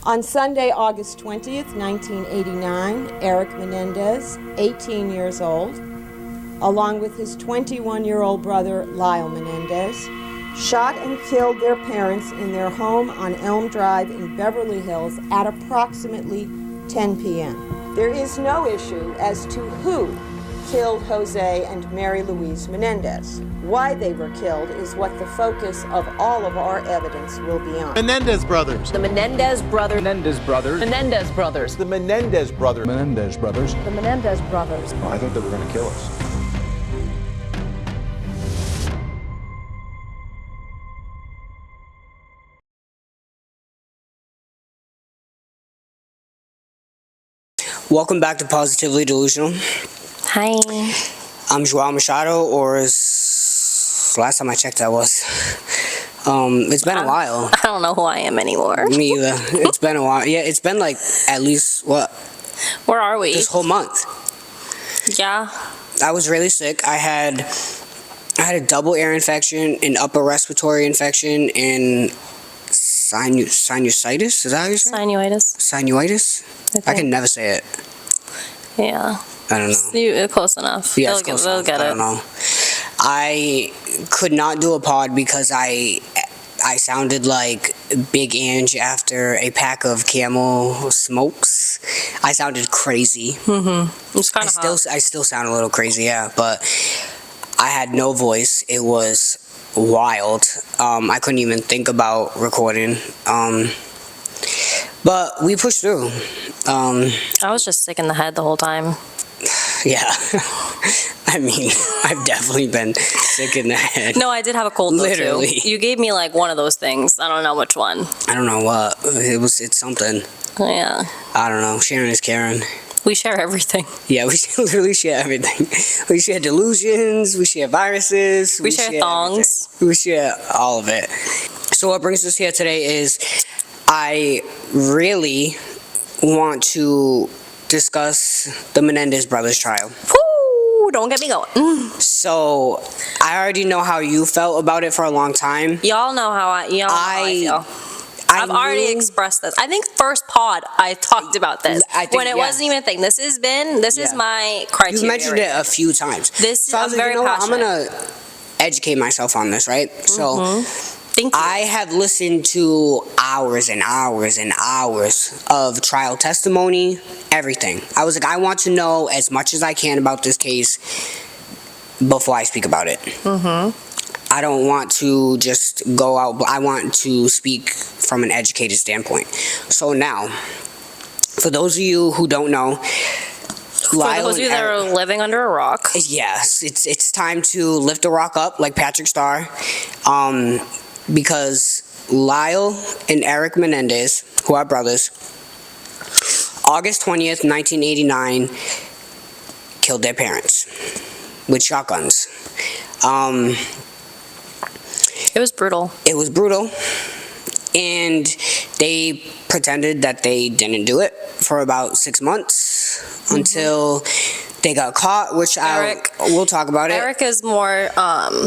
On Sunday, August 20th, 1989, Eric Menendez, 18 years old, along with his 21-year-old brother, Lyle Menendez, shot and killed their parents in their home on Elm Drive in Beverly Hills at approximately 10 p.m. There is no issue as to who killed Jose and Mary Louise Menendez. Why they were killed is what the focus of all of our evidence will be on. Menendez brothers. The Menendez brothers. Menendez brothers. Menendez brothers. The Menendez brothers. Menendez brothers. The Menendez brothers. Oh, I thought they were going to kill us. Welcome back to Positively Delusional. Hi. I'm Joao Machado, or as last time I checked I was. It's been a while. I don't know who I am anymore. Me either. It's been a while. Yeah, it's been like at least, what? Where are we? This whole month. Yeah. I was really sick. I had a double ear infection, an upper respiratory infection, and sinusitis. Is that how you say it? Sinuitis. Sinuitis? I can never say it. Yeah. I don't know. Close enough. Yeah, they'll get it. I don't know. I could not do a pod because I sounded like Big Ange after a pack of Camel smokes. I sounded crazy. Mm-hmm. It's kind of hot. I still sound a little crazy, yeah, but I had no voice. It was wild. I couldn't even think about recording. But we pushed through. I was just sick in the head the whole time. Yeah. I mean, I've definitely been sick in the head. No, I did have a cold though, Literally. too. You gave me like one of those things. I don't know which one. I don't know what. It's something. Yeah. I don't know. Sharon is Karen. We share everything. Yeah, we literally share everything. We share delusions, we share viruses. We share thongs. Everything. We share all of it. So what brings us here today is I really want to discuss the Menendez brothers trial. Woo! Don't get me going. So I already know how you felt about it for a long time. Y'all know how I feel. I've already expressed this. I think first pod I talked about this when it wasn't even a thing. This is my criteria. You've mentioned it a few times. I'm very passionate. I'm gonna educate myself on this, right? So Thank you. I have listened to hours and hours and hours of trial testimony, everything. I was like, I want to know as much as I can about this case before I speak about it. I don't want to just go out. I want to speak from an educated standpoint. So now, for those of you who don't know, for those of you that are living under a rock, yes, it's time to lift the rock up like Patrick Star, because Lyle and Eric Menendez, who are brothers, August 20th, 1989, killed their parents with shotguns. it was brutal. It was brutal, and they pretended that they didn't do it for about 6 months until they got caught, which we'll talk about it. Eric is more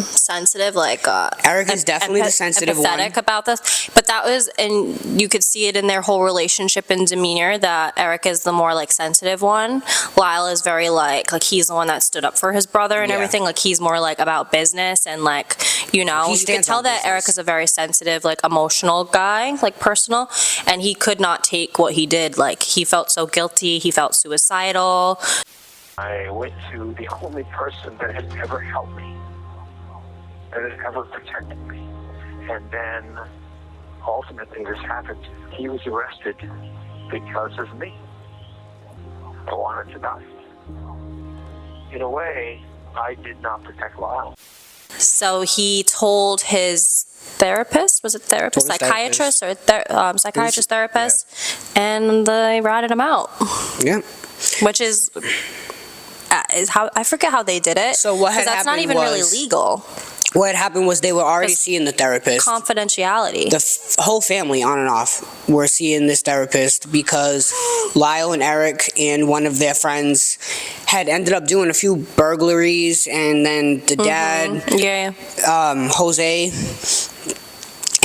sensitive, like Eric is definitely the sensitive one. Empathetic about this, but that was, and you could see it in their whole relationship and demeanor that Eric is the more like sensitive one. Lyle is very like he's the one that stood up for his brother and everything. Like he's more like about business and like you can tell that Eric is a very sensitive, like emotional guy, like personal, and he could not take what he did. Like he felt so guilty. He felt suicidal. I went to the only person that has ever helped me, that has ever protected me. And then, ultimately, this happened. He was arrested because of me. I wanted to die. In a way, I did not protect Lyle. So he told his therapist, was it therapist, psychiatrist, or psychiatrist, therapist, and they ratted him out. Yeah. Which is how, I forget how they did it. So what had happened? That's not even really legal. What had happened was they were already seeing the therapist. Confidentiality. The whole family, on and off, were seeing this therapist because Lyle and Eric and one of their friends had ended up doing a few burglaries, and then the dad, Jose,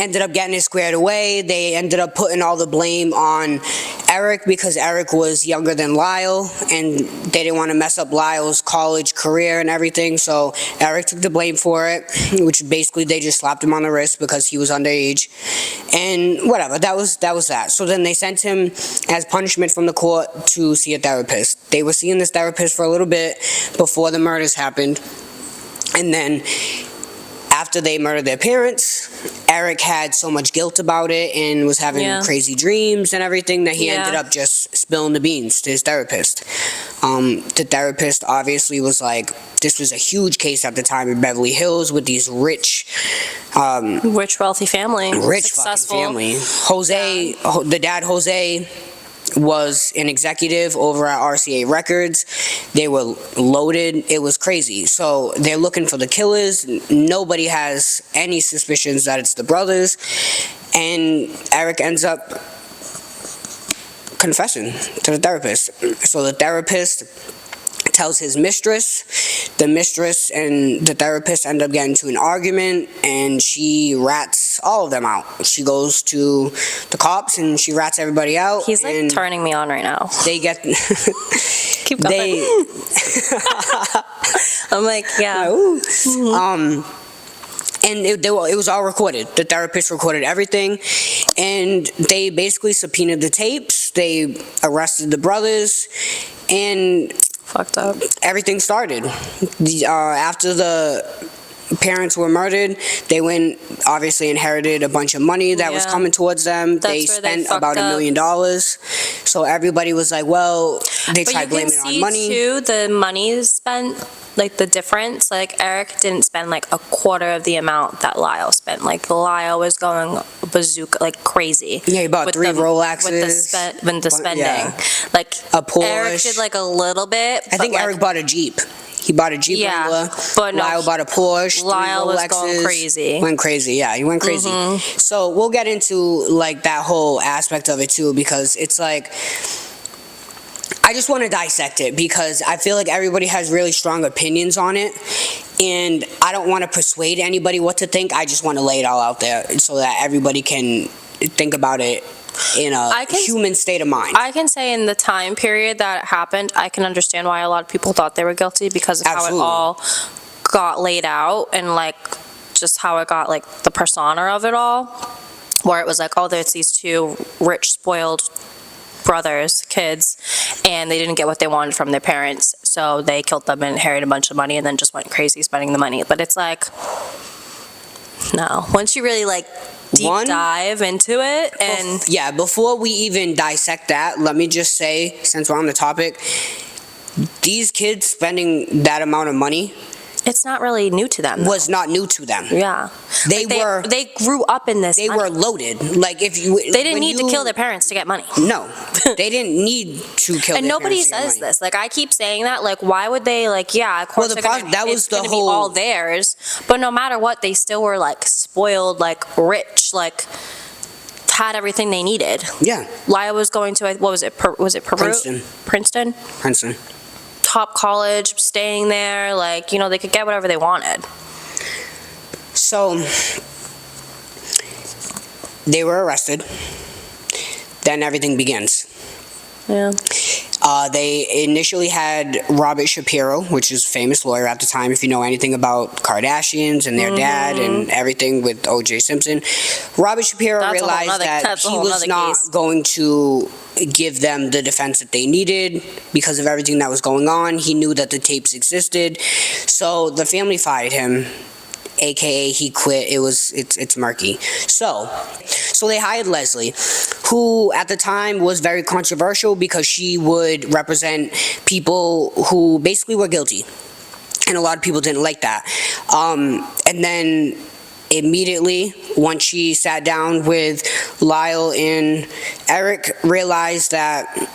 ended up getting it squared away. They ended up putting all the blame on Eric because Eric was younger than Lyle, and they didn't want to mess up Lyle's college career and everything, so Eric took the blame for it, which basically they just slapped him on the wrist because he was underage, and whatever, that was that. So then they sent him as punishment from the court to see a therapist. They were seeing this therapist for a little bit before the murders happened, and then after they murdered their parents, Eric had so much guilt about it and was having crazy dreams and everything that he ended up just spilling the beans to his therapist. The therapist obviously was like, this was a huge case at the time in Beverly Hills with these rich, wealthy family. Rich successful fucking family. Jose, the dad Jose, was an executive over at RCA Records. They were loaded. It was crazy. So they're looking for the killers. Nobody has any suspicions that it's the brothers. And Eric ends up confessing to the therapist. So the therapist tells his mistress. The mistress and the therapist end up getting into an argument, and she rats all of them out. She goes to the cops and she rats everybody out. He's like turning me on right now. They get keep going. I'm like, yeah. And it was all recorded. The therapist recorded everything, and they basically subpoenaed the tapes. They arrested the brothers, and fucked up. Everything started. After the parents were murdered, they went, obviously inherited a bunch of money that was coming towards them. They spent about $1 million. So everybody was like, well, they tried blaming it on money. But you can see, too, the money spent, like, the difference. Like, Eric didn't spend, like, a quarter of the amount that Lyle spent. Like, Lyle was going bazooka, like, crazy. Yeah, he bought 3 Rolexes. With the spending. Yeah. Like, a Porsche. Eric did, like, a little bit. I think Eric bought a Jeep. He bought a Jeep Wrangler. But no, Lyle bought a Porsche. Lyle was going crazy. Went crazy, yeah, he went crazy. So we'll get into like that whole aspect of it too, because it's like, I just want to dissect it because I feel like everybody has really strong opinions on it, and I don't want to persuade anybody what to think. I just want to lay it all out there so that everybody can think about it in a human state of mind. I can say in the time period that it happened, I can understand why a lot of people thought they were guilty because of how it all got laid out and like just how it got like the persona of it all, where it was like, oh, there's these 2 rich, spoiled brothers, kids, and they didn't get what they wanted from their parents, so they killed them and inherited a bunch of money and then just went crazy spending the money. But it's like, no, once you really like dive into it. And before we even dissect that, let me just say, since we're on the topic, these kids spending that amount of money, it's not really new to them. Was not new to them. Yeah, they grew up in this. They were loaded. Like if you, they didn't need to kill their parents to get money. No, they didn't need to kill. And their nobody parents to get says money. this. Like I keep saying that. Like why would they? Like of course that was the whole be all theirs. But no matter what, they still were like spoiled, like rich, like had everything they needed. Yeah. Lyle was going to what was it? Was it Peru? Princeton. Top college, staying there, like, you know, they could get whatever they wanted. So, they were arrested. Then everything begins. Yeah. They initially had Robert Shapiro, which is a famous lawyer at the time, if you know anything about Kardashians and their dad and everything with O.J. Simpson. Robert Shapiro realized that he was not going to give them the defense that they needed because of everything that was going on. He knew that the tapes existed. So the family fired him, aka he quit. It's murky. So they hired Leslie, who at the time was very controversial because she would represent people who basically were guilty, and a lot of people didn't like that. And then immediately, once she sat down with Lyle and Eric, realized that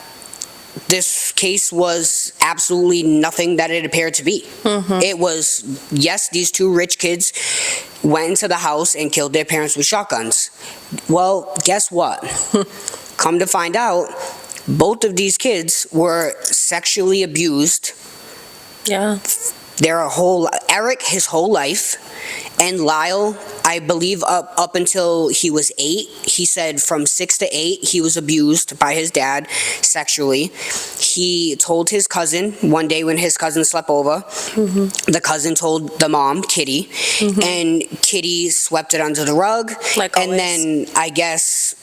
this case was absolutely nothing that it appeared to be. It was, yes, these 2 rich kids went into the house and killed their parents with shotguns. Well, guess what? Come to find out, both of these kids were sexually abused. Yeah. Eric, his whole life, and Lyle I believe up until he was 8. He said from 6 to 8, he was abused by his dad sexually. He told his cousin one day when his cousin slept over. The cousin told the mom, Kitty, and Kitty swept it under the rug. Like and always. then I guess,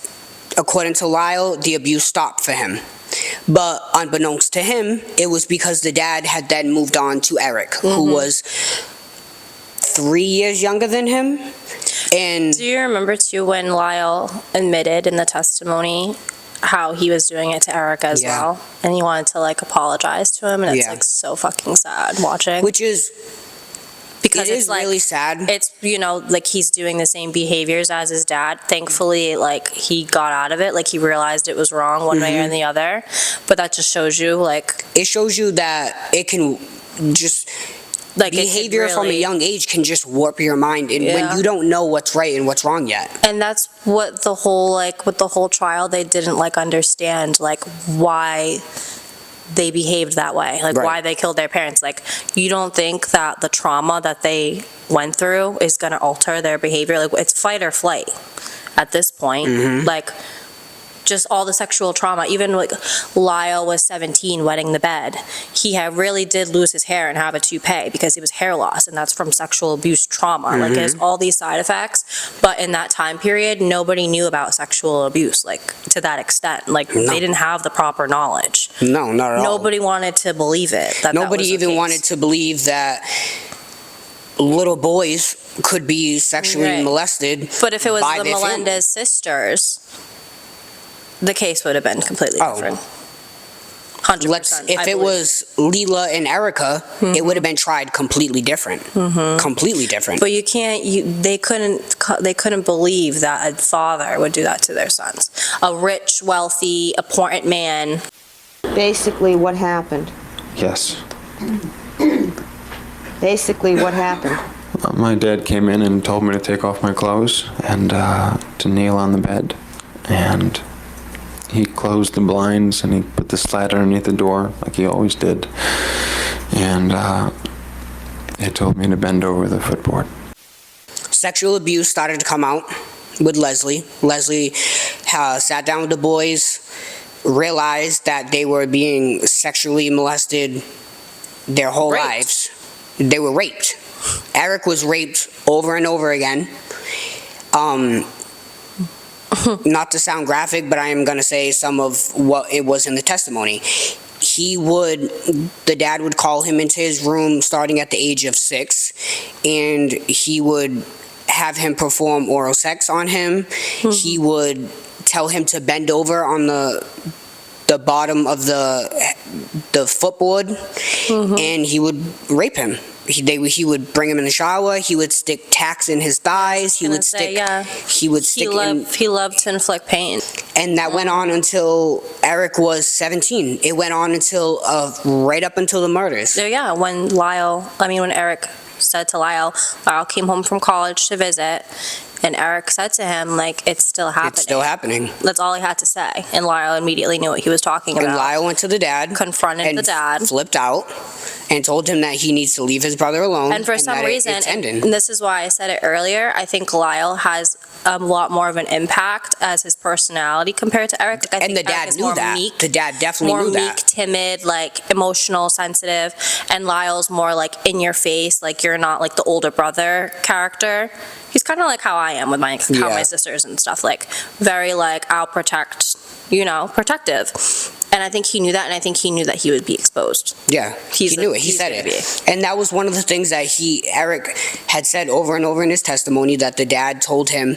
according to Lyle, the abuse stopped for him. But unbeknownst to him, it was because the dad had then moved on to Eric, who was 3 years younger than him. And Do you remember too when Lyle admitted in the testimony how he was doing it to Eric as Yeah. well, and he wanted to like apologize to him, and it's Yeah. like so fucking sad watching. which is, Because it it's is like, really sad. it's, you know, like he's doing the same behaviors as his dad. Thankfully, like he got out of it, like he realized it was wrong one way or the other. But that just shows you like It shows you that it can just, it could behavior from a really- young age can just warp your mind, and Yeah. when you don't know what's right and what's wrong yet. And that's what the whole, like, with the whole trial, they didn't, like, understand, like, why they behaved that way, like, Right. why they killed their parents. Like, you don't think that the trauma that they went through is gonna alter their behavior? Like, it's fight or flight at this point. Like, just all the sexual trauma. Even, like, Lyle was 17 wetting the bed. He really did lose his hair and have a toupee because he was hair loss, and that's from sexual abuse trauma. Like, there's all these side effects, but in that time period, nobody knew about sexual abuse, like, to that extent. Like, they didn't have the proper knowledge. No, not at all. Nobody wanted to believe it. That Nobody was the even case. wanted to believe that little boys could be sexually Right. molested. But if it was by the their family. Menendez sisters, the case would have been completely Oh. different. 100%. If I it believe. was Leela and Erica, it would have been tried completely different. Completely different. But you can't. They couldn't believe that a father would do that to their sons. A rich, wealthy, important man. Basically, what happened? Yes. Basically, what happened? My dad came in and told me to take off my clothes and to kneel on the bed. And he closed the blinds and he put the slide underneath the door like he always did. And he told me to bend over the footboard. Sexual abuse started to come out with Leslie. Leslie sat down with the boys, realized that they were being sexually molested their whole Raped. lives. They were raped. Eric was raped over and over again. Not to sound graphic, but I am going to say some of what it was in the testimony. The dad would call him into his room starting at the age of 6, and he would have him perform oral sex on him. He would tell him to bend over on the bottom of the footboard, and he would rape him. He would bring him in the shower. He would stick tacks in his thighs. He would stick He loved to inflict pain. and that went on until Eric was 17. It went on until right up until the murders. So yeah, when Eric said to Lyle came home from college to visit, and Eric said to him, like, it's still happening. It's still happening. That's all he had to say. And Lyle immediately knew what he was talking about. And Lyle went to the dad, Confronted and the dad. flipped out, and told him that he needs to leave his brother alone. And for some that reason, it's ending. and this is why I said it earlier, I think Lyle has a lot more of an impact as his personality compared to Eric. Like, I And think the Eric dad is knew more that. meek, The dad definitely more knew meek, that. timid, like emotional, sensitive, and Lyle's more like in your face, like you're not like the older brother character. He's kind of like how I am with my Yeah. sisters and stuff, like very like I'll protect, protective. And I think he knew that, and I think he knew that he would be exposed. Yeah, he knew it. He he's said gonna it. And that was one of the things that Eric had said over and over in his testimony, that the dad told him,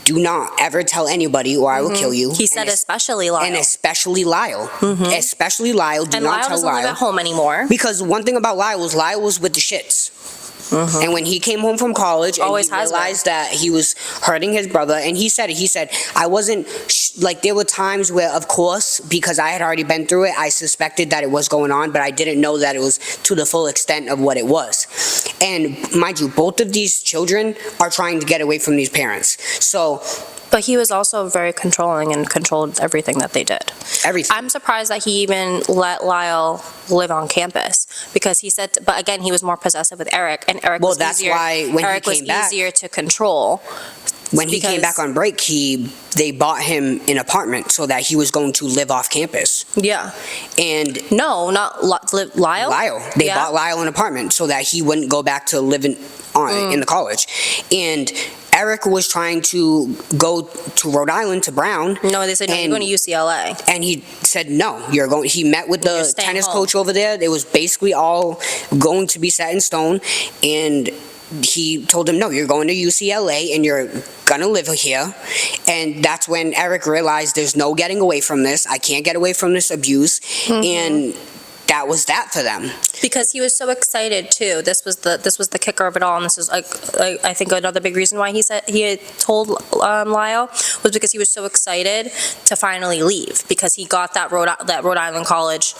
do not ever tell anybody or I will kill you. He said especially Lyle. And especially Lyle. Especially Lyle. Do And not Lyle tell doesn't live Lyle. at home anymore. Because one thing about Lyle was with the shits. And when he came home from college and Always he has been. realized that he was hurting his brother, and he said it, he said, I wasn't, like, there were times where, of course, because I had already been through it, I suspected that it was going on, but I didn't know that it was to the full extent of what it was. And mind you, both of these children are trying to get away from these parents. So, But he was also very controlling and controlled everything that they did. everything. I'm surprised that he even let Lyle live on campus, because he said, but again, he was more possessive with Eric, and Eric Well, was that's easier. why when he Eric was came back- easier to control. When he came because- back on break, they bought him an apartment so that he was going to live off campus. Yeah. And No, not Lyle. Lyle, they Yeah. bought Lyle an apartment so that he wouldn't go back to living in the college. And Eric was trying to go to Rhode Island to Brown. No, they said, no, you're and- going to UCLA. And he said, no, you're going. He met with You're the staying tennis home. coach over there. It was basically all going to be set in stone. And he told him, no, you're going to UCLA and you're going to live here. And that's when Eric realized there's no getting away from this. I can't get away from this abuse. And that was that for them. Because he was so excited too. This was the kicker of it all, and this is like I think another big reason why he had told Lyle was because he was so excited to finally leave, because he got that Rhode Island college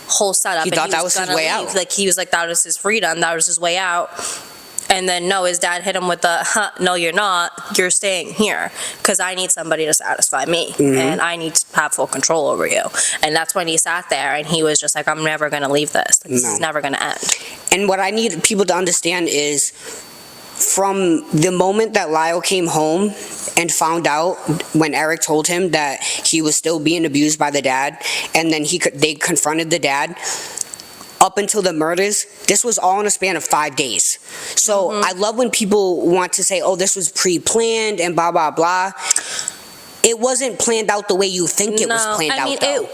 whole setup. He and thought that was his gonna way leave. out. Like he was like, that was his freedom, that was his way out. And then no, his dad hit him with the, no, you're not, you're staying here, because I need somebody to satisfy me, and I need to have full control over you. And that's when he sat there and he was just like, I'm never gonna leave this. Like, this No. is never gonna end. And what I need people to understand is, from the moment that Lyle came home and found out, when Eric told him that he was still being abused by the dad, and then they confronted the dad, up until the murders, this was all in a span of 5 days. So I love when people want to say, oh, this was pre-planned and blah, blah, blah. It wasn't planned out the way you think it was planned out, though.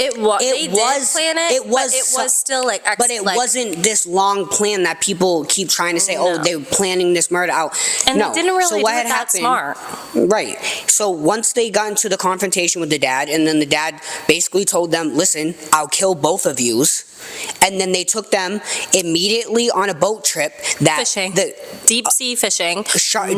It was. It They did was- plan it. it was But it so- was still like. But it wasn't this long plan that people keep trying to say, oh, No. they were planning this murder out. And no. they didn't really So do what it had that happened, smart. Right. So once they got into the confrontation with the dad, and then the dad basically told them, listen, I'll kill both of yous. And then they took them immediately on a boat trip that Fishing. the Deep sea fishing.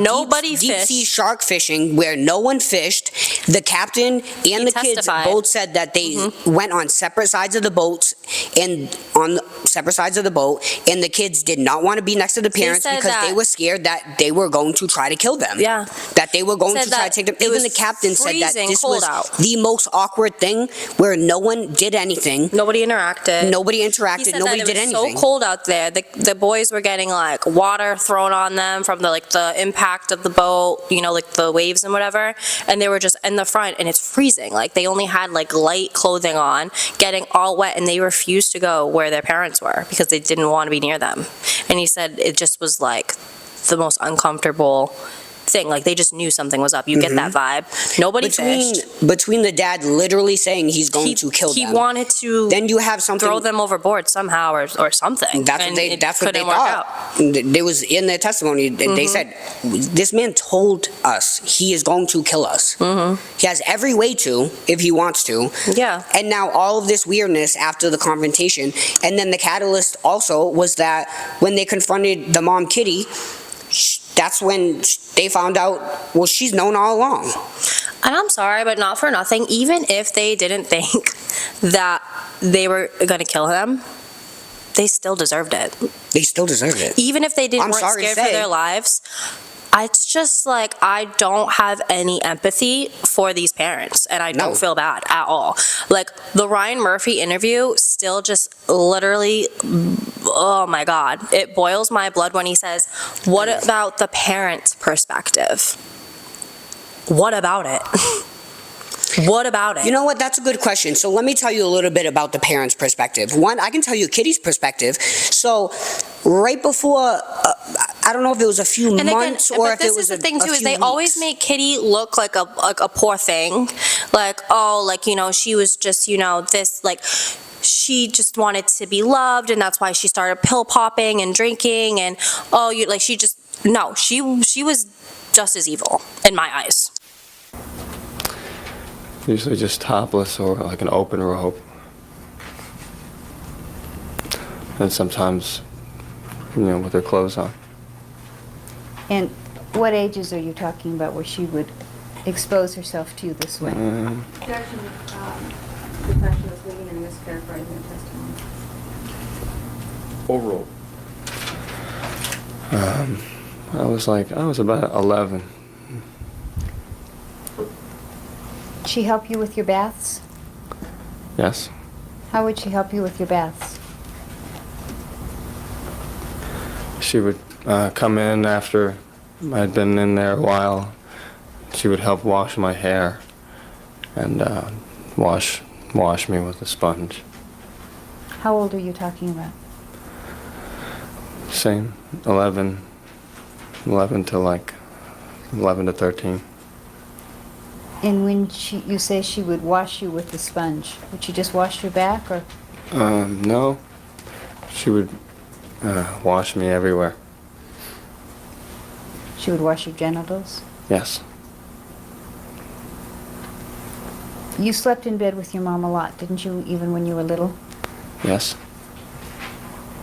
Nobody deep fished. sea shark fishing where no one fished. The captain and the kids testified. both said that they went on separate sides of the boats and on the separate sides of the boat, and the kids did not want to be next to the parents said because that- they were scared that they were going to try to kill them. Yeah. That they were going Said to try that to take them. it Even was the captain said that freezing this cold was out. the most awkward thing where no one did anything. Nobody interacted. Nobody He interacted. said Nobody that did it was anything. so cold out there. The boys were getting like water thrown on them from the impact of the boat, like the waves and whatever. And they were just in the front, and it's freezing. Like they only had like light clothing on, getting all wet, and they refused to go where their parents were because they didn't want to be near them. And he said it just was like the most uncomfortable thing. Like they just knew something was up. You get that vibe. Nobody fished. Between the dad literally saying he's going to kill He them. wanted to Then you have something. throw them overboard somehow or something. That's and what they. it That's what they couldn't work thought. out. There was in their testimony. They said this man told us he is going to kill us. He has every way to if he wants to. Yeah. And now all of this weirdness after the confrontation, and then the catalyst also was that when they confronted the mom, Kitty, that's when they found out. Well, she's known all along. And I'm sorry, but not for nothing. Even if they didn't think that they were going to kill him, they still deserved it. They still deserve it. Even if they I'm weren't sorry to scared for say. their lives, it's just like I don't have any empathy for these parents, and I No. don't feel bad at all. Like the Ryan Murphy interview still just literally, oh my God, it boils my blood when he says, what about the parents' perspective? What about it? What about it? You know what? That's a good question. So let me tell you a little bit about the parents' perspective. One, I can tell you Kitty's perspective. So right before, I don't know if it was a few months or but if this it was is the thing a too, is few they always weeks. make Kitty look like a poor thing, like she was just this she just wanted to be loved, and that's why she started pill popping and drinking, and she was just as evil in my eyes. Usually just topless or like an open robe. And sometimes, with their clothes on. And what ages are you talking about where she would expose herself to you this way? Objection, the question was leading and mischaracterizing the testimony. Overall. I was about 11. Did she help you with your baths? Yes. How would she help you with your baths? She would come in after I'd been in there a while. She would help wash my hair and wash me with a sponge. How old are you talking about? Same, 11 to like 11 to 13. And when you say she would wash you with the sponge, would she just wash your back, or? No, she would wash me everywhere. She would wash your genitals? Yes. You slept in bed with your mom a lot, didn't you, even when you were little? Yes.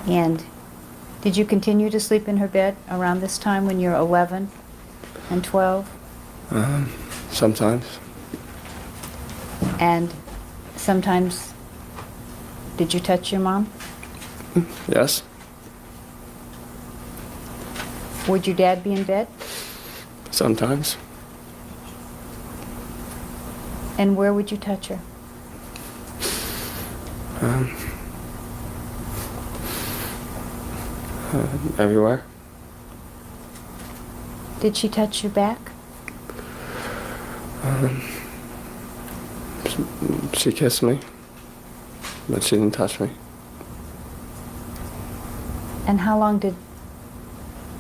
And did you continue to sleep in her bed around this time when you're 11 and 12? Sometimes. And sometimes, did you touch your mom? Yes. Would your dad be in bed? Sometimes. And where would you touch her? Everywhere. Did she touch your back? She kissed me, but she didn't touch me. And how long did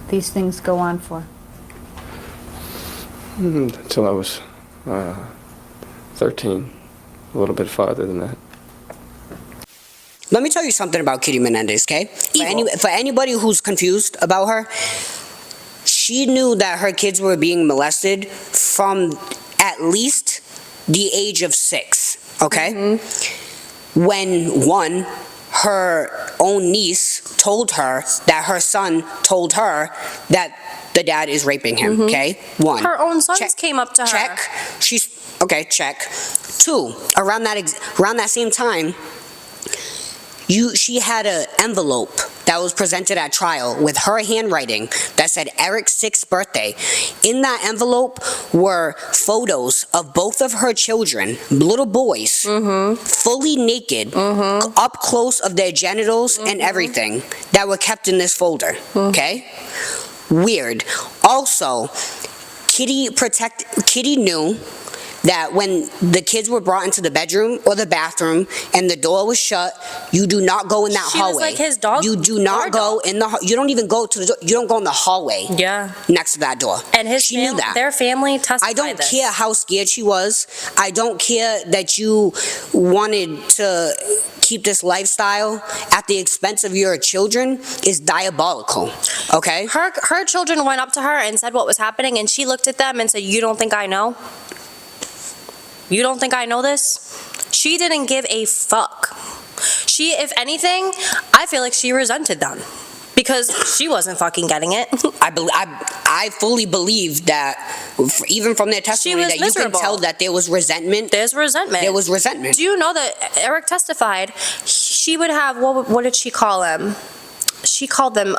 these things go on for? Until I was 13, a little bit farther than that. Let me tell you something about Kitty Menendez, okay? For anybody who's confused about her, she knew that her kids were being molested from at least the age of 6, okay? Mm-hmm. When, one, her own niece told her that her son told her that the dad is raping him, okay? One. Her own sons came up to her. Check. Okay, check. 2, around that same time, she had an envelope that was presented at trial with her handwriting that said Eric's 6th birthday. In that envelope were photos of both of her children, little boys, fully naked, up close of their genitals and everything, that were kept in this folder, okay? Weird. Also, Kitty knew that when the kids were brought into the bedroom or the bathroom and the door was shut, you do not go in that hallway. She was like his dog. You do not go in the. You don't even go to the door. You don't go in the hallway. Yeah. Next to that door. And she knew that. Their family testified. I don't care how scared she was. I don't care that you wanted to keep this lifestyle at the expense of your children. Is diabolical. Okay. Her children went up to her and said what was happening, and she looked at them and said, "You don't think I know? You don't think I know this?" She didn't give a fuck. She, if anything, I feel like she resented them because she wasn't fucking getting it. I fully believe that, even from their testimony, that you can tell that there was resentment. There's resentment. There was resentment. Do you know that Eric testified? She would have, what did she call him? She called them,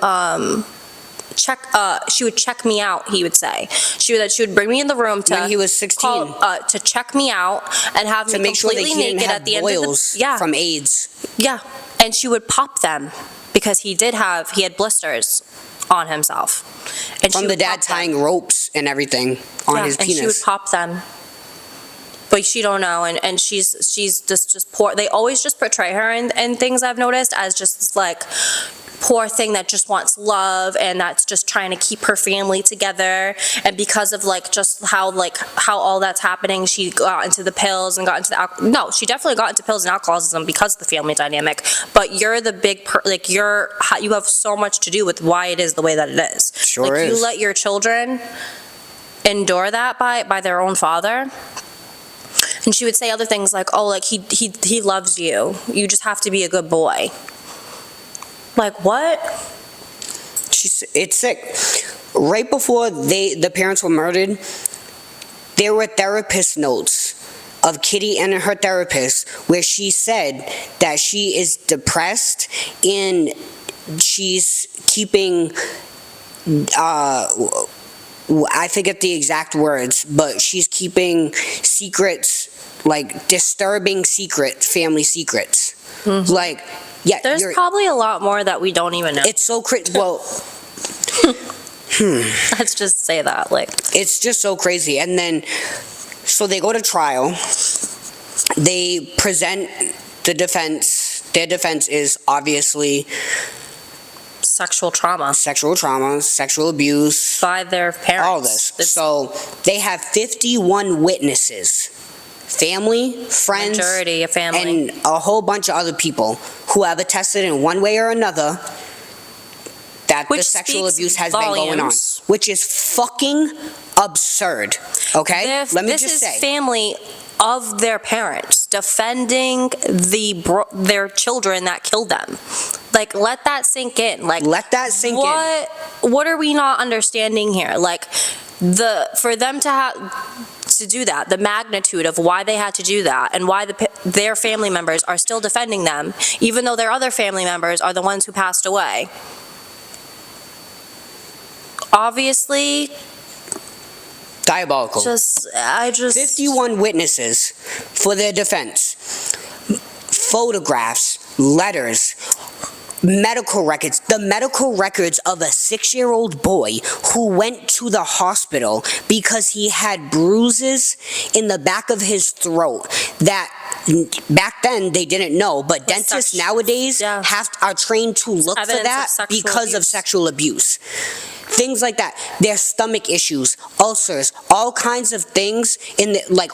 she would check me out, he would say. She would bring me in the room to, when he was 16, to check me out and have to me make sure that completely he didn't naked have at the boils end of the from AIDS. Yeah, and she would pop them because he had blisters on himself. And from the dad tying ropes and everything on his penis. And she would pop them. But she don't know, and she's just poor. They always just portray her and things, I've noticed, as just this like poor thing that just wants love and that's just trying to keep her family together. And because of just how all that's happening, she got into the pills and got into the no, she definitely got into pills and alcoholism because of the family dynamic. But you're the big you have so much to do with why it is the way that it is. Sure is. You let your children endure that by their own father. And she would say other things like, "Oh, he loves you. You just have to be a good boy." Like what? It's sick. Right before the parents were murdered, there were therapist notes of Kitty and her therapist where she said that she is depressed and she's keeping I forget the exact words, but she's keeping secrets, like disturbing family secrets. Like, yeah, There's probably a lot more that we don't even know. it's so crazy. Well, Let's just say that, like, it's just so crazy. And then, so they go to trial. They present the defense. Their defense is obviously sexual trauma sexual abuse, by their parents. all this. So they have 51 witnesses, family, friends, Majority of family. and a whole bunch of other people who have attested in one way or another that the Which sexual speaks abuse has been going on, volumes. which is fucking absurd. Okay, let me This just is say. family of their parents defending their children that killed them. Like, let that sink in. Like, Let that sink in. What are we not understanding here? Like, for them to do that, the magnitude of why they had to do that, and why their family members are still defending them, even though their other family members are the ones who passed away. Obviously, Diabolical. 51 witnesses for their defense. Photographs, letters, medical records. The medical records of a 6-year-old boy who went to the hospital because he had bruises in the back of his throat that back then they didn't know, but dentists nowadays are trained to look for that because of sexual abuse. Things like that. Their stomach issues, ulcers, all kinds of things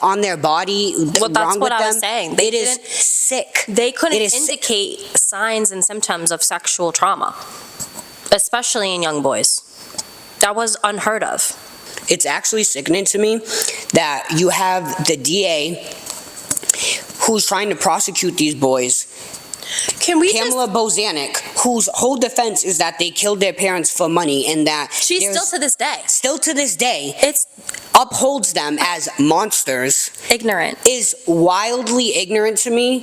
on their body wrong with them. That's what I was saying. It is sick. They couldn't indicate signs and symptoms of sexual trauma, especially in young boys. That was unheard of. It's actually sickening to me that you have the DA who's trying to prosecute these boys, Pamela Bozanic, whose whole defense is that they killed their parents for money, and that she's still to this day upholds them as monsters. Ignorant. Is wildly ignorant to me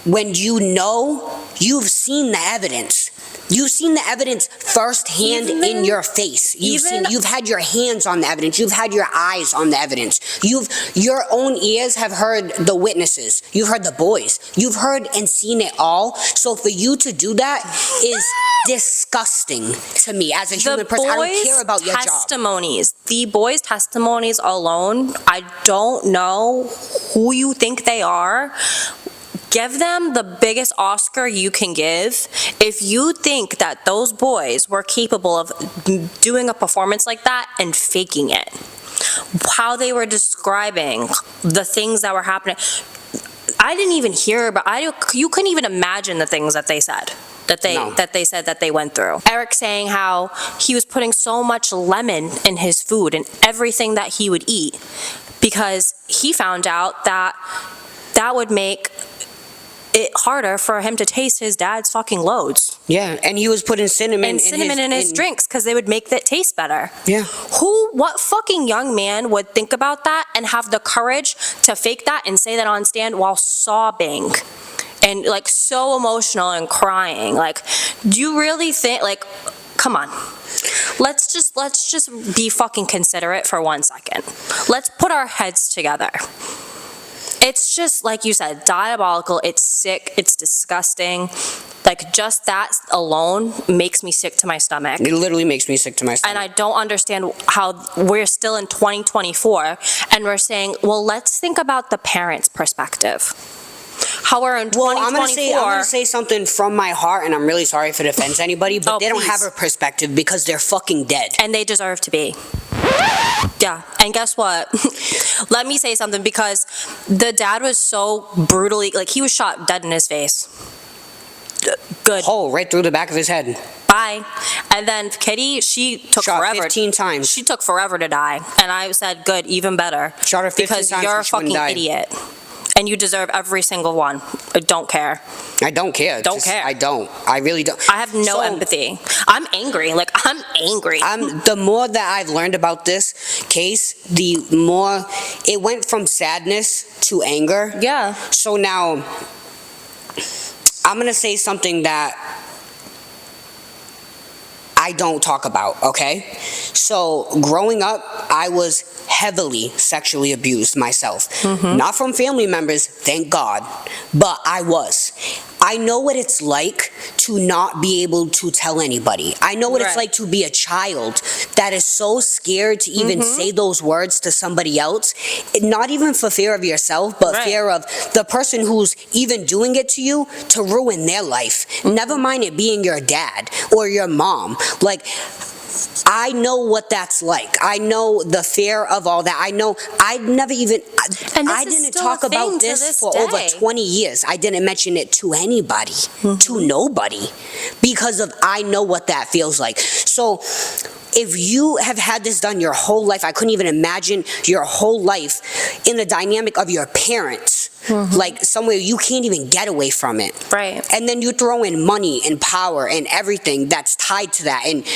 when you've seen the evidence. You've seen the evidence firsthand in your face. You've had your hands on the evidence. You've had your eyes on the evidence. Your own ears have heard the witnesses. You've heard the boys. You've heard and seen it all. So for you to do that is disgusting to me as a human person. I don't care about your job. The boys' testimonies alone, I don't know who you think they are. Give them the biggest Oscar you can give if you think that those boys were capable of doing a performance like that and faking it. How they were describing the things that were happening. I didn't even hear, but you couldn't even imagine the things that they said. That they said that they went through. Eric saying how he was putting so much lemon in his food and everything that he would eat because he found out that would make it harder for him to taste his dad's fucking loads. Yeah, and he was putting cinnamon in his drinks because they would make that taste better. Yeah. What fucking young man would think about that and have the courage to fake that and say that on stand while sobbing and like so emotional and crying? Like, do you really think, like, come on. Let's just be fucking considerate for 1 second. Let's put our heads together. It's just, like you said, diabolical. It's sick. It's disgusting. Like, just that alone makes me sick to my stomach. It literally makes me sick to my stomach. And I don't understand how we're still in 2024 and we're saying, well, let's think about the parents' perspective. How we're in 2024. I'm gonna say something from my heart, and I'm really sorry if it offends anybody, but they don't have a perspective because they're fucking dead. And they deserve to be. Yeah, and guess what? Let me say something, because the dad was so brutally, like, he was shot dead in his face. Good. Hole right through the back of his head. Bye. And then Kitty, she took shot forever. 15 times. She took forever to die. And I said, good, even better. Shot her 15 because times. You're a fucking idiot. And you deserve every single one. I don't care. I don't care. Don't care. I don't. I really don't. I have no empathy. I'm angry. Like, I'm angry. The more that I've learned about this case, the more it went from sadness to anger. Yeah. So now, I'm going to say something that I don't talk about, okay? So growing up, I was heavily sexually abused myself. Not from family members, thank God, but I was. I know what it's like to not be able to tell anybody. I know what it's like to be a child that is so scared to even say those words to somebody else, not even for fear of yourself, but fear of the person who's even doing it to you to ruin their life. Never mind it being your dad or your mom. Like, I know what that's like. I know the fear of all that. I know I'd never even, I didn't talk about this for over 20 years. I didn't mention it to anybody, to nobody, because of I know what that feels like. So if you have had this done your whole life, I couldn't even imagine your whole life in the dynamic of your parents. Like somewhere you can't even get away from it. Right. And then you throw in money and power and everything that's tied to that. And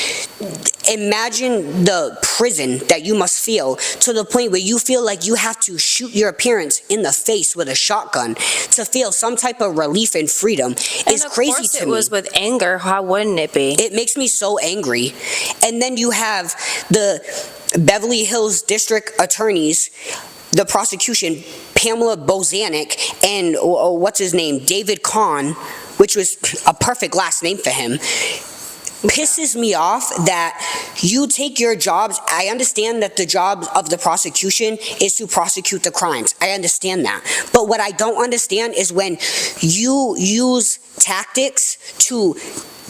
imagine the prison that you must feel to the point where you feel like you have to shoot your parents in the face with a shotgun to feel some type of relief and freedom is crazy to me. It was with anger. How wouldn't it be? It makes me so angry. And then you have the Beverly Hills district attorneys, the prosecution, Pamela Bozanik, and what's his name, David Kahn, which was a perfect last name for him, pisses me off that you take your jobs. I understand that the job of the prosecution is to prosecute the crimes. I understand that. But what I don't understand is when you use tactics to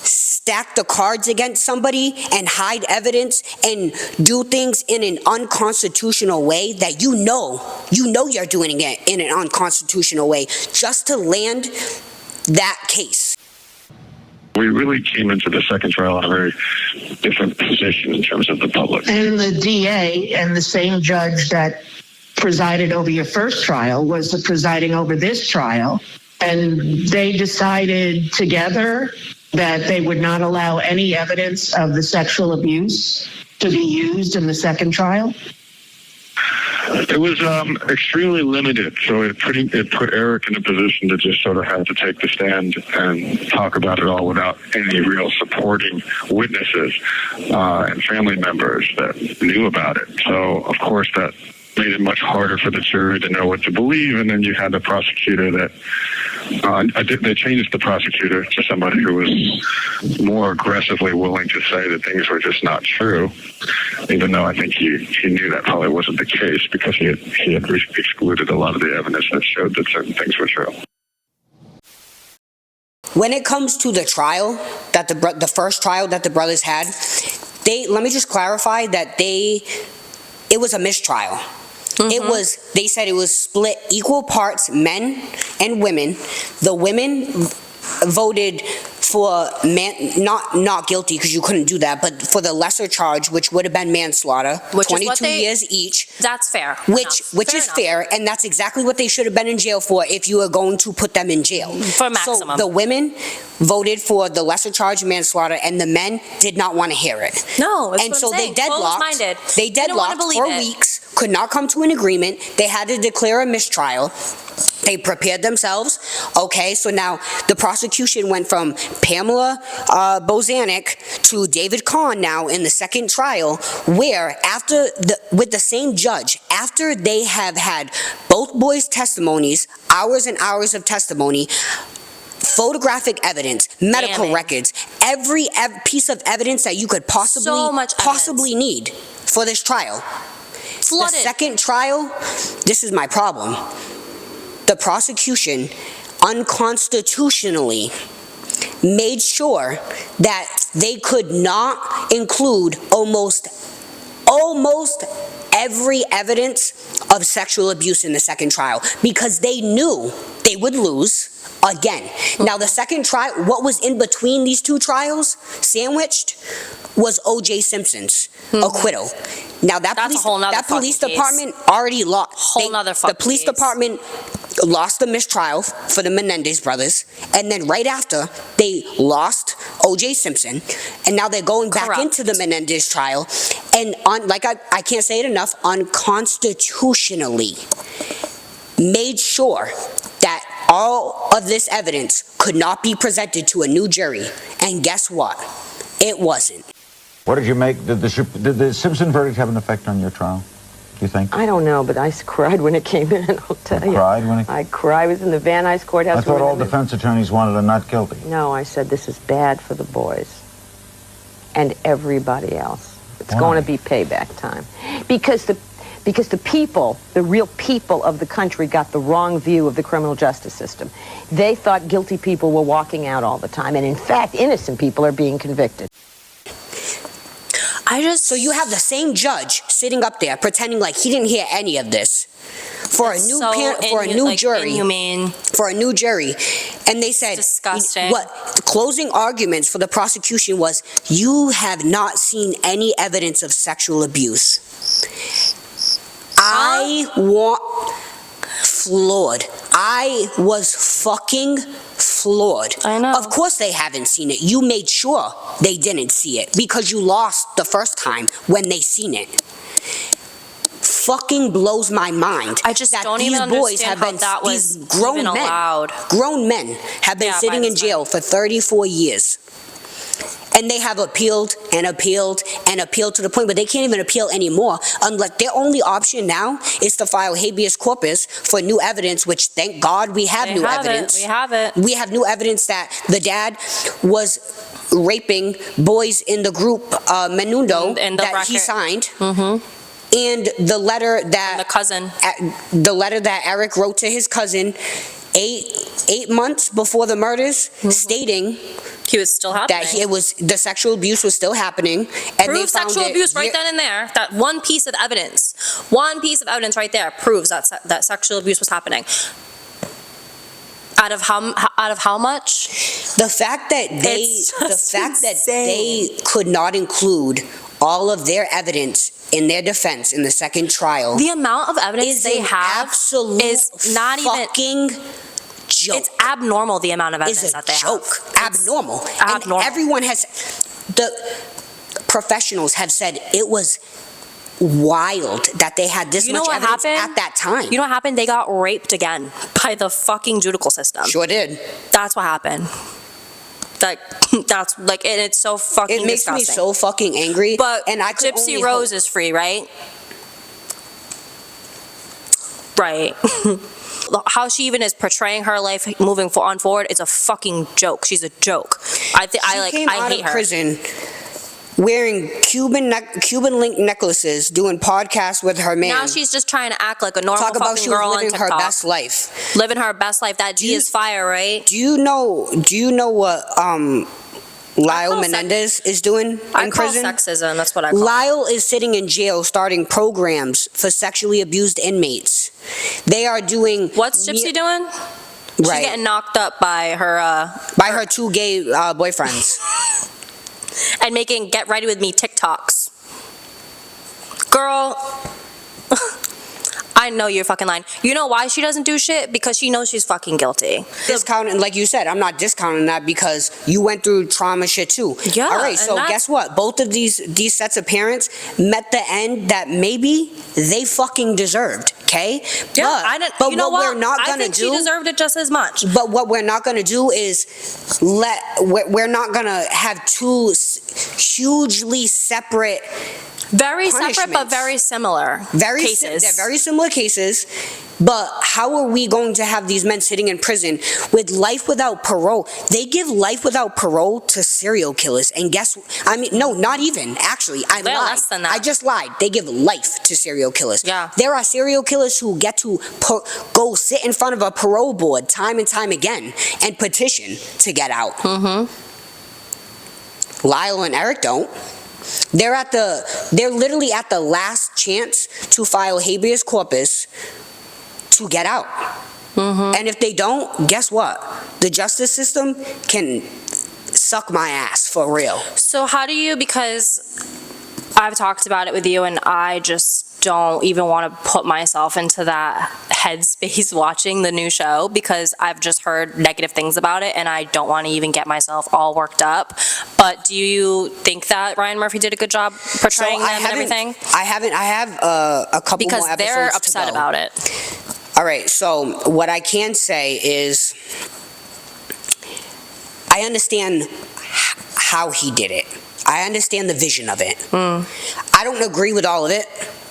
stack the cards against somebody and hide evidence and do things in an unconstitutional way that you know you're doing it in an unconstitutional way just to land that case. We really came into the second trial in a very different position in terms of the public. And the DA and the same judge that presided over your first trial was the presiding over this trial. And they decided together that they would not allow any evidence of the sexual abuse to be used in the second trial? It was extremely limited, so it put Eric in a position to just sort of have to take the stand and talk about it all without any real supporting witnesses and family members that knew about it. So, of course, that made it much harder for the jury to know what to believe, and then you had the prosecutor that they changed the prosecutor to somebody who was more aggressively willing to say that things were just not true, even though I think he knew that probably wasn't the case because he had excluded a lot of the evidence that showed that certain things were true. When it comes to the trial, that the first trial that the brothers had, let me just clarify that it was a mistrial. They said it was split equal parts, men and women. The women voted for not guilty because you couldn't do that, but for the lesser charge, which would have been manslaughter, 22 years each. That's fair. Which is fair, and that's exactly what they should have been in jail for if you were going to put them in jail. For maximum. So the women voted for the lesser charge manslaughter, and the men did not want to hear it. No, and so they deadlocked. They deadlocked for weeks, could not come to an agreement. They had to declare a mistrial. They prepared themselves. Okay, so now the prosecution went from Pamela Bozanik to David Kahn now in the second trial, where with the same judge, after they have had both boys' testimonies, hours and hours of testimony, photographic evidence, medical records, every piece of evidence that you could possibly need for this trial. Flooded. The second trial, this is my problem. The prosecution unconstitutionally made sure that they could not include almost every evidence of sexual abuse in the second trial because they knew they would lose again. Now, the second trial, what was in between these two trials, sandwiched, was O.J. Simpson's acquittal. Now, that police department already lost. The police department lost the mistrial for the Menendez brothers, and then right after, they lost O.J. Simpson, and now they're going back into the Menendez trial, and I can't say it enough, unconstitutionally made sure that all of this evidence could not be presented to a new jury, and guess what? It wasn't. What did you make? Did the Simpson verdict have an effect on your trial, do you think? I don't know, but I cried when it came in, I'll tell you. Cried when it... I cried. I was in the Van Nuys courthouse. I thought all defense attorneys wanted a not guilty. No, I said this is bad for the boys and everybody else. It's Why? going to be payback time. Because the people, the real people of the country got the wrong view of the criminal justice system. They thought guilty people were walking out all the time, and in fact, innocent people are being convicted. So you have the same judge sitting up there pretending like he didn't hear any of this for a new jury, and they said disgusting. What the closing arguments for the prosecution was, you have not seen any evidence of sexual abuse. I was fucking floored. I know. Of course they haven't seen it. You made sure they didn't see it because you lost the first time when they seen it. Fucking blows my mind. I just don't even understand how that was even allowed. Grown men have been sitting in jail for 34 years. And they have appealed and appealed and appealed to the point where they can't even appeal anymore, unless their only option now is to file habeas corpus for new evidence, which thank God we have new evidence. We have it. We have new evidence that the dad was raping boys in the group Menudo that he signed. And the letter the letter that Eric wrote to his cousin 8 months before the murders, stating he was still happening. That the sexual abuse was still happening, and Prove sexual abuse right then and there. That one piece of evidence right there proves that sexual abuse was happening. Out of how much? The fact that they could not include all of their evidence in their defense in the second trial. The amount of evidence they have is not even joke. It's abnormal, the amount of evidence that they have. Abnormal. And everyone the professionals have said it was wild that they had this much evidence at that time. You know what happened? They got raped again by the fucking judicial system. Sure did. That's what happened. That's like, and it's so fucking It makes disgusting. me so fucking angry. But and I could Gypsy Rose is free, right? Right. How she even is portraying her life moving on forward is a fucking joke. She's a joke. I came out hate of her. prison wearing Cuban link necklaces, doing podcasts with her man. Now she's just trying to act like a normal fucking girl on TikTok. Living her best life. Living her best life. That G is fire, right? Do you know what Lyle Menendez is doing in prison? Sexism. That's what I call Lyle is sitting in jail starting programs for sexually abused inmates. They are doing... What's Gypsy doing? She's getting knocked up by her... by her two gay boyfriends. And making Get Ready With Me TikToks. Girl... I know you're fucking lying. You know why she doesn't do shit? Because she knows she's fucking guilty. Discounting, like you said, I'm not discounting that because you went through trauma shit too. Yeah. All right, so guess what? Both of these sets of parents met the end that maybe they fucking deserved. Okay? Yeah, but you know what we're not gonna I think she deserved it just as much. But what we're not gonna do is we're not gonna have two hugely separate. Very separate, but very similar cases. They're very similar cases, but how are we going to have these men sitting in prison with life without parole? They give life without parole to serial killers, and no, not even. Actually, I lied. Less than that. I just lied. They give life to serial killers. Yeah. There are serial killers who get to go sit in front of a parole board time and time again and petition to get out. Mm-hmm. Lyle and Eric don't. They're literally at the last chance to file habeas corpus to get out. Mm-hmm. And if they don't, guess what? The justice system can suck my ass for real. So how do you, because I've talked about it with you and I just don't even want to put myself into that headspace watching the new show because I've just heard negative things about it and I don't want to even get myself all worked up. But do you think that Ryan Murphy did a good job portraying them and everything? I have a couple more episodes because they're upset about it. All right, so what I can say is I understand how he did it. I understand the vision of it. I don't agree with all of it.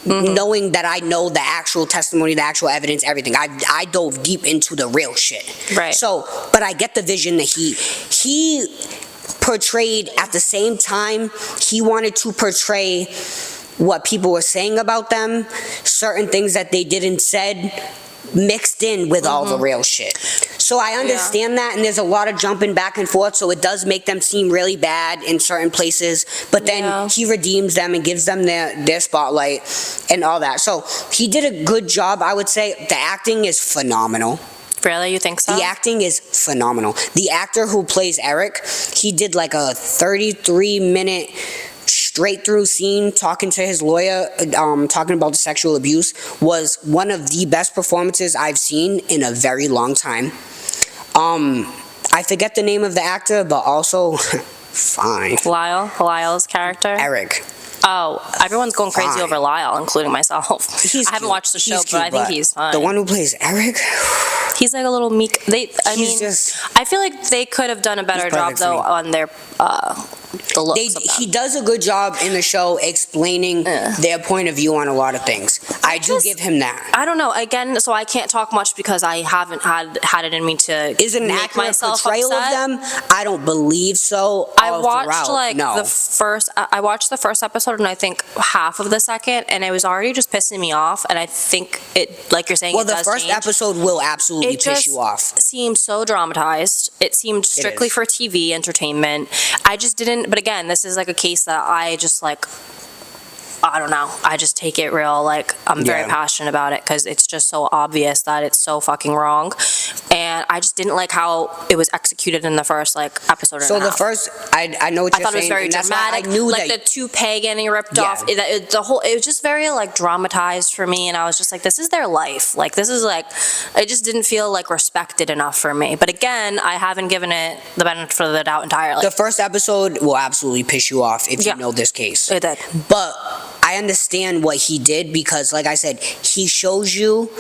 Knowing that I know the actual testimony, the actual evidence, everything. I dove deep into the real shit. Right. So, but I get the vision that he portrayed at the same time. He wanted to portray what people were saying about them, certain things that they did and said, mixed in with all the real shit. So I understand that, and there's a lot of jumping back and forth, so it does make them seem really bad in certain places, but then he redeems them and gives them their spotlight and all that. So he did a good job, I would say. The acting is phenomenal. Really? You think so? The acting is phenomenal. The actor who plays Eric, he did like a 33-minute straight through scene talking to his lawyer, talking about the sexual abuse, was one of the best performances I've seen in a very long time. I forget the name of the actor, but also fine. Lyle's character? Eric. Oh, everyone's going crazy over Lyle, including myself. I haven't watched the show, but I think he's fine. The one who plays Eric? He's like a little meek. I feel like they could have done a better job, though, on their the looks of them. He does a good job in the show explaining their point of view on a lot of things. I do give him that. I don't know. Again, so I can't talk much because I haven't had it in me to Is it an make accurate myself portrayal upset. of them? I don't believe so. I watched I watched the first episode and I think half of the second, and it was already just pissing me off. And I think it, like you're saying, well, the first episode will absolutely piss you off. It seemed so dramatized. It seemed strictly for TV entertainment. I just didn't. But again, this is like a case that I just like. I don't know. I just take it real. Like, I'm very passionate about it because it's just so obvious that it's so fucking wrong. And I just didn't like how it was executed in the first, like, episode. So the first, I know what you're saying. I thought it was very dramatic. I knew like the toupee getting ripped off. It was just very, like, dramatized for me. And I was just like, this is their life. Like, this is like, it just didn't feel, like, respected enough for me. But again, I haven't given it the benefit of the doubt entirely. The first episode will absolutely piss you off if you know this case. It did. But I understand what he did because, like I said, he shows you,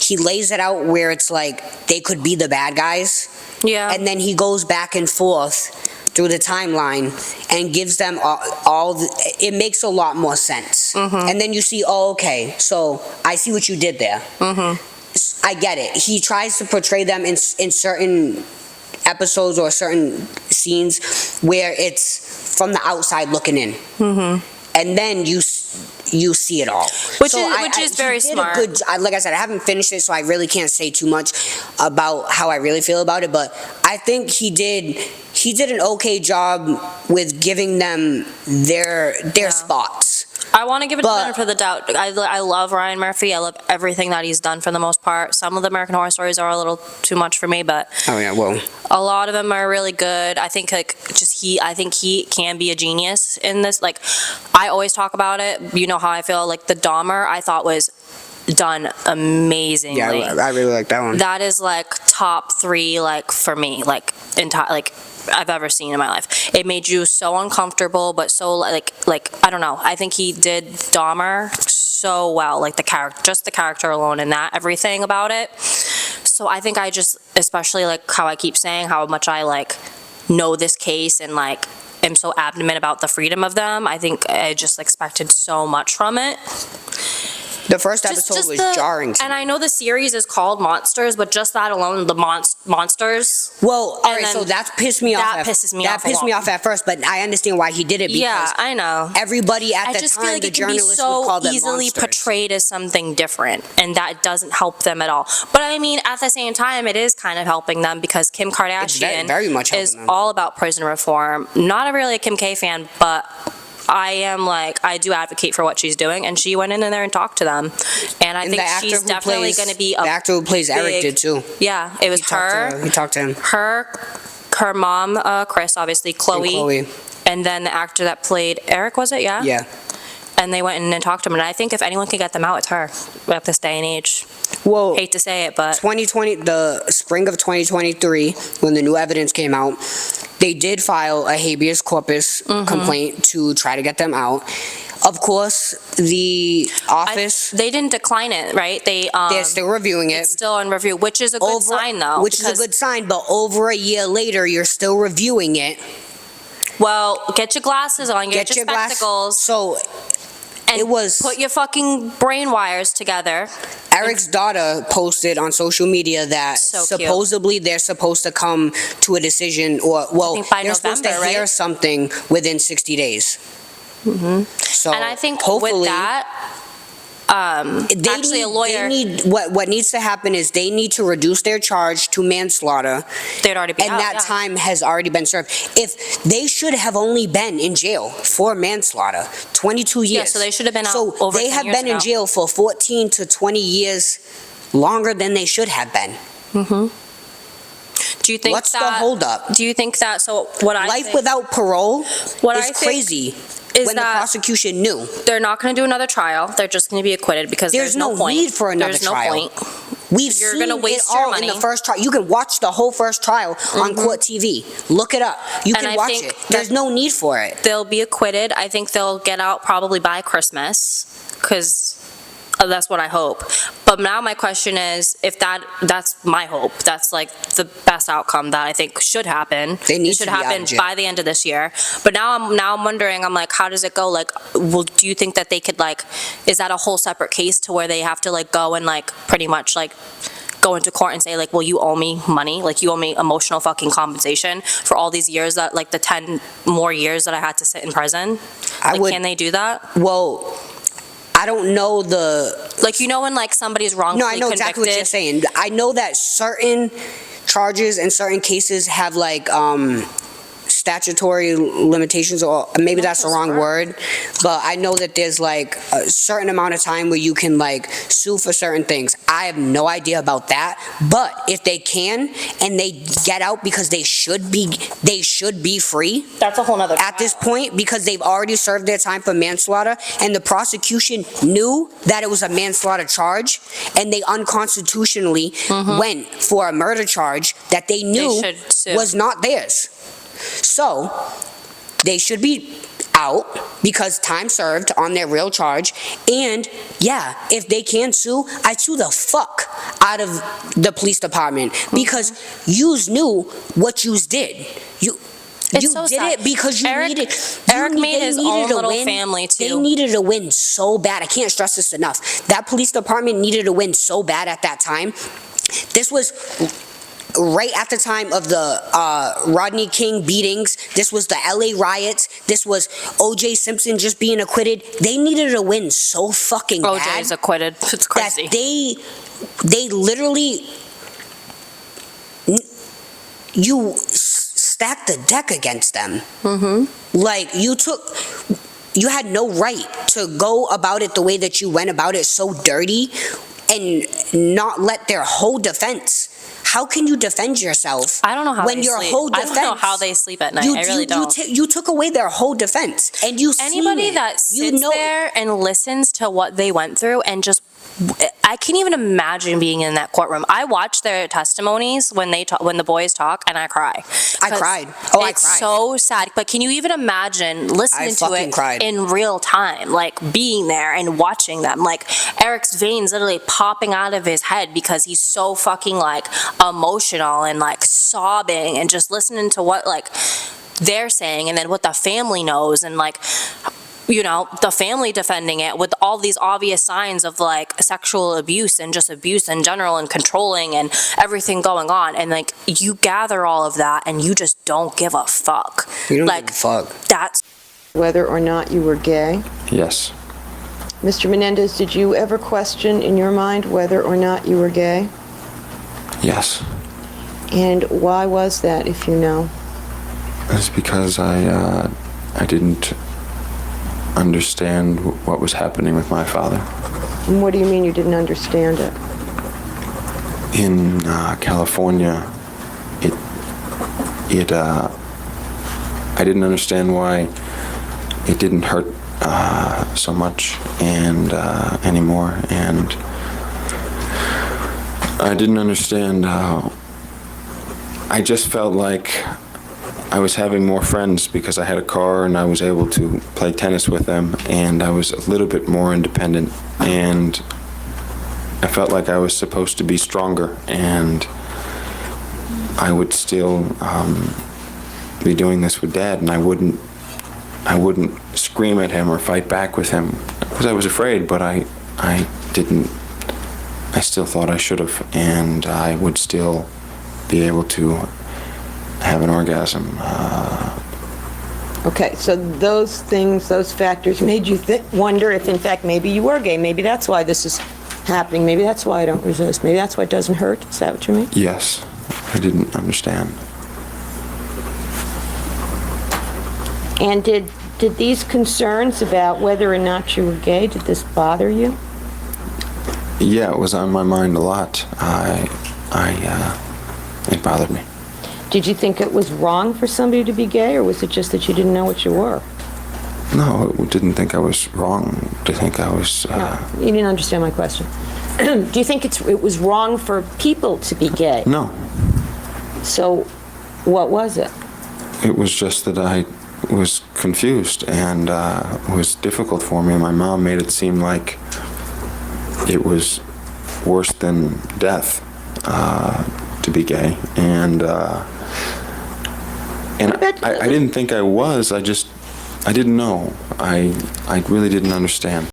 he lays it out where it's like they could be the bad guys. Yeah. And then he goes back and forth through the timeline and gives them it makes a lot more sense. And then you see, oh, okay, so I see what you did there. I get it. He tries to portray them in certain episodes or certain scenes where it's from the outside looking in. And then you see it all. Which is very smart. Like I said, I haven't finished it, so I really can't say too much about how I really feel about it. But I think he did an okay job with giving them their spots. I want to give it the benefit of the doubt. I love Ryan Murphy. I love everything that he's done for the most part. Some of the American Horror Stories are a little too much for me, but a lot of them are really good. I think I think he can be a genius in this. Like, I always talk about it. You know how I feel. Like the Dahmer, I thought was done amazingly. Yeah, I really like that one. That is like top 3, like for me, like I've ever seen in my life. It made you so uncomfortable, but so like I don't know. I think he did Dahmer so well, like the character alone and that everything about it. So I think I just, especially like how I keep saying how much I like know this case and like am so adamant about the freedom of them. I think I just expected so much from it. The first episode was jarring to me. And I know the series is called Monsters, but just that alone, the monsters. Well, all right, so that pissed me off. That pisses me off. That pissed me off at first, but I understand why he did it. Because I know. Everybody at the I just feel time, like the it can be journalists would call so them easily monsters. portrayed as something different, and that doesn't help them at all. But I mean, at the same time, it is kind of helping them because Kim Kardashian very much is all about prison reform. Not really a Kim K fan, but I do advocate for what she's doing, and she went in there and talked to them, and I think she's definitely going to be the actor who plays Eric did too. Yeah, it was her. He talked to him. Her mom, Chris, obviously, Chloe, and then the actor that played Eric, was it? Yeah. Yeah. And they went in and talked to him, and I think if anyone can get them out, it's her at this day and age. Well, hate to say it, but 2020, the spring of 2023, when the new evidence came out, they did file a habeas corpus complaint to try to get them out. Of course, the office... they didn't decline it, right? They're still reviewing it. It's still in review, which is a good sign, though. Which is a good sign, but over a year later, you're still reviewing it. Well, get your glasses on, get your spectacles. So and it was. Put your fucking brain wires together. Eric's daughter posted on social media that supposedly they're supposed to come to a decision, or they're supposed to hear something within 60 days. So and I think hopefully, with that, actually a lawyer. What needs to happen is they need to reduce their charge to manslaughter. They'd already be and out, that time has already been served. If they should have only been in jail for manslaughter, 22 years. Yeah, so they should have been out so over they 10 have years been in ago. jail for 14 to 20 years longer than they should have been. Do you think What's the holdup? Do you think that? So what I life think, without parole what is I think crazy. Is when the prosecution knew they're not going to do another trial, they're just going to be acquitted because there's no point. need for another trial. There's no point. We've You're seen gonna waste it your all money. in the first trial. You can watch the whole first trial on CourtTV. Look it up. You And can I watch think it. There's no need for it. They'll be acquitted. I think they'll get out probably by Christmas because that's what I hope. But now my question is, if that's my hope. That's like the best outcome that I think should happen. It should happen by the end of this year. But now I'm wondering, I'm like, how does it go? Like, do you think that they could is that a whole separate case to where they have to go and pretty much go into court and say well, you owe me money, you owe me emotional fucking compensation for all these years that the 10 more years that I had to sit in prison? Can they do that? Well, I don't know when somebody's wrongfully No, I know convicted. exactly what you're saying. I know that certain charges and certain cases have statutory limitations, or maybe that's the wrong word, but I know that there's a certain amount of time where you can sue for certain things. I have no idea about that, but if they can and they get out because they should be free. That's a whole nother at this point, because they've already served their time for manslaughter and the prosecution knew that it was a manslaughter charge and they unconstitutionally went for a murder charge that they knew was not theirs. So, they should be out because time served on their real charge. And yeah, if they can sue, I sue the fuck out of the police department because yous knew what yous did. You did it because Eric made his own little family too. They needed a win so bad. I can't stress this enough. That police department needed a win so bad at that time. This was right at the time of the Rodney King beatings. This was the LA riots. This was O.J. Simpson just being acquitted. They needed a win so fucking bad. O.J.'s acquitted. It's crazy. That they literally, you stacked the deck against them. You had no right to go about it the way that you went about it, so dirty, and not let their whole defense. How can you defend yourself? I don't know how when they your sleep. whole defense. I don't know how they sleep at night. I really don't. You took away their whole defense, and anybody that sits there and listens to what they went through and just. I can't even imagine being in that courtroom. I watch their testimonies when the boys talk, and I cry. I cried. It's so sad. But can you even imagine listening to it in real time, being there and watching them? Eric's veins literally popping out of his head because he's so fucking emotional and sobbing and just listening to what they're saying and then what the family knows and the family defending it with all these obvious signs of sexual abuse and just abuse in general and controlling and everything going on, and you gather all of that and you just don't give a fuck. You don't give a fuck. That's whether or not you were gay. Yes. Mr. Menendez, did you ever question in your mind whether or not you were gay? Yes. And why was that, if you know? It's because I didn't understand what was happening with my father. And what do you mean you didn't understand it? In California, I didn't understand why it didn't hurt so much and anymore, and I didn't understand. I just felt like I was having more friends because I had a car and I was able to play tennis with them, and I was a little bit more independent, and I felt like I was supposed to be stronger, and I would still be doing this with Dad, and I wouldn't scream at him or fight back with him because I was afraid, but I didn't. I still thought I should have, and I would still be able to have an orgasm. Okay, so those things, those factors made you wonder if, in fact, maybe you were gay. Maybe that's why this is happening. Maybe that's why I don't resist. Maybe that's why it doesn't hurt. Is that what you mean? Yes, I didn't understand. And did these concerns about whether or not you were gay, did this bother you? Yeah, it was on my mind a lot. It bothered me. Did you think it was wrong for somebody to be gay, or was it just that you didn't know what you were? No, I didn't think I was wrong to think I was... No, you didn't understand my question. Do you think it was wrong for people to be gay? No. So, what was it? It was just that I was confused, and it was difficult for me. My mom made it seem like it was worse than death to be gay, and I didn't think I was. I didn't know. I really didn't understand.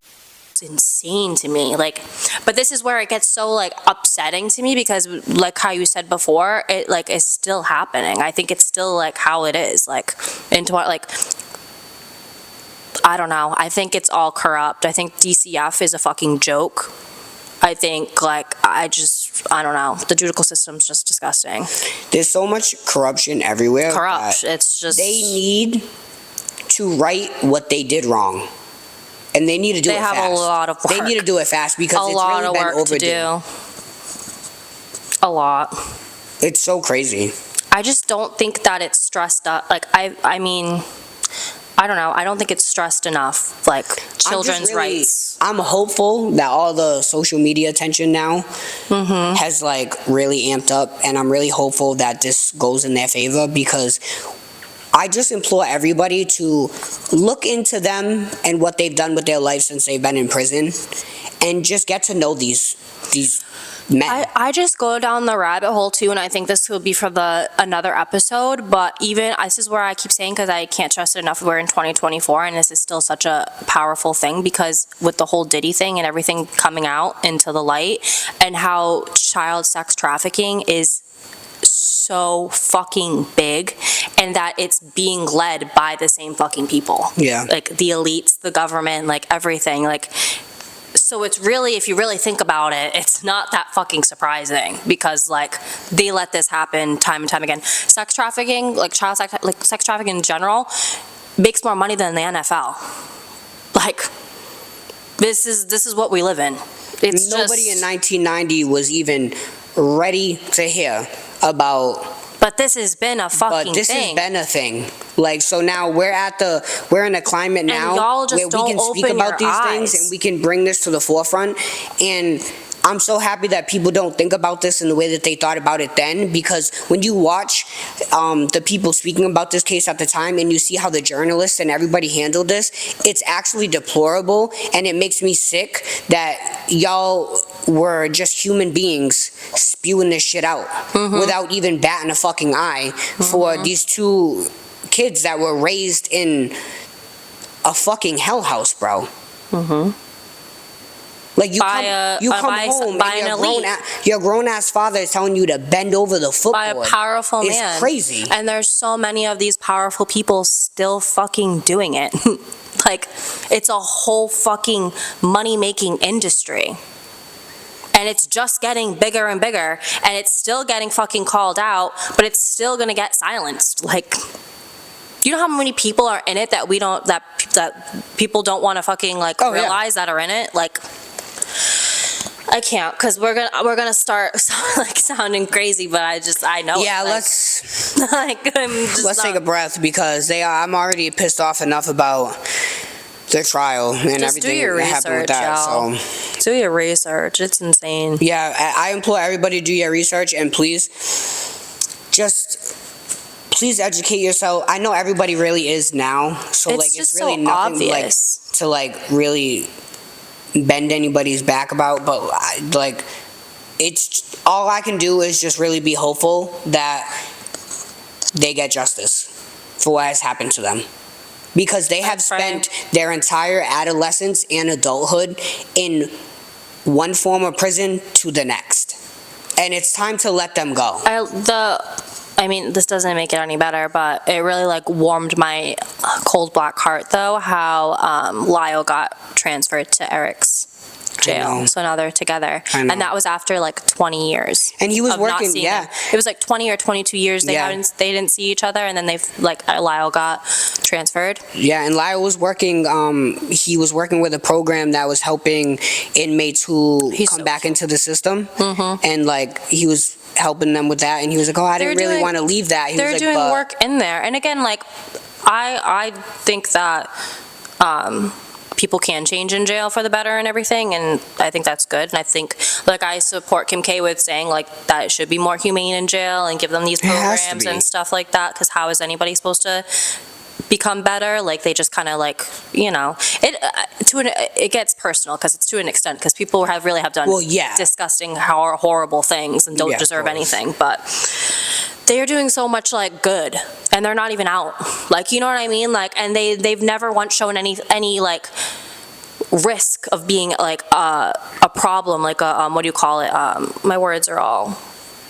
It's insane to me, like, but this is where it gets so, like, upsetting to me because, like how you said before, it, like, is still happening. I think it's still, like, how it is, like, into what, like, I don't know. I think it's all corrupt. I think DCF is a fucking joke. I think, like, I don't know. The judicial system's just disgusting. There's so much corruption everywhere. Corrupt. It's just... They need to right what they did wrong. And they need to do it fast. They have a lot of work. They need to do it fast because it's really been overdue. A lot. It's so crazy. I just don't think that it's stressed up. Like, I mean... I don't know. I don't think it's stressed enough, like, children's rights. I'm hopeful that all the social media attention now has, like, really amped up, and I'm really hopeful that this goes in their favor because I just implore everybody to look into them and what they've done with their life since they've been in prison and just get to know these men. I just go down the rabbit hole too, and I think this will be for another episode, but even, this is where I keep saying, because I can't trust it enough, we're in 2024, and this is still such a powerful thing, because with the whole Diddy thing and everything coming out into the light, and how child sex trafficking is so fucking big, and that it's being led by the same fucking people. Yeah. Like, the elites, the government, like, everything, like... So it's really, if you really think about it, it's not that fucking surprising because, like, they let this happen time and time again. Sex trafficking, like sex trafficking in general, makes more money than the NFL. Like, this is what we live in. It's nobody in 1990 was even ready to hear about. But this has been a fucking thing. But this has been a thing. Like, so now we're in a climate now where we can speak about these things and we can bring this to the forefront. And I'm so happy that people don't think about this in the way that they thought about it then, because when you watch the people speaking about this case at the time and you see how the journalists and everybody handled this, it's actually deplorable, and it makes me sick that y'all were just human beings spewing this shit out without even batting a fucking eye for these two kids that were raised in a fucking hell house, bro. Like, you come home and your grown-ass father is telling you to bend over the footboard. By a powerful man. It's crazy. And there's so many of these powerful people still fucking doing it. Like, it's a whole fucking money-making industry. And it's just getting bigger and bigger, and it's still getting fucking called out, but it's still gonna get silenced. Like, you know how many people are in it that people don't want to fucking, like, realize that are in it? Like, I can't, because we're gonna start like sounding crazy, but I know. Yeah, like, let's like, let's take a breath, because I'm already pissed off enough about the trial and everything that happened with that. So do your research. It's insane. Yeah, I implore everybody to do your research, and please educate yourself. I know everybody really is now, so it's like it's really so nothing obvious. Like to like really bend anybody's back about, but like it's all I can do is just really be hopeful that they get justice. for what has happened to them. Because they have spent their entire adolescence and adulthood in one form of prison to the next. And it's time to let them go. I mean, this doesn't make it any better, but it really like warmed my cold black heart though, how Lyle got transferred to Eric's jail. So now they're together. And that was after like 20 years. And he was working, yeah. It was like 20 or 22 years they didn't see each other, and then Lyle got transferred. Yeah, and Lyle was working, he was working with a program that was helping inmates who come back into the system. And like, he was helping them with that, and he was like, oh, I didn't really want to leave that. They're doing work in there. And again, like, I think that people can change in jail for the better and everything, and I think that's good. And I think, like, I support Kim K with saying, like, that it should be more humane in jail and give them these programs and stuff like that, because how is anybody supposed to become better? Like, they just kind of, like, you know, it gets personal because it's to an extent, because people really have done disgusting, horrible things and don't deserve anything, but they are doing so much like good, and they're not even out. Like, you know what I mean? Like, and they've never once shown any like risk of being like a problem, like a what do you call it? My words are all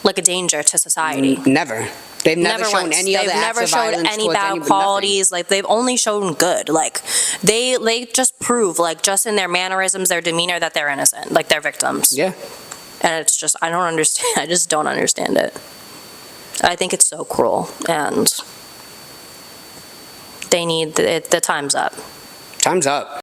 like a danger to society. Never. They've never shown any other acts of violence. They've never showed any bad qualities. Like, they've only shown good. Like, they just prove, like, just in their mannerisms, their demeanor, that they're innocent. Like, they're victims. Yeah. And it's just, I don't understand. I just don't understand it. I think it's so cruel, and they need the time's up. Time's up.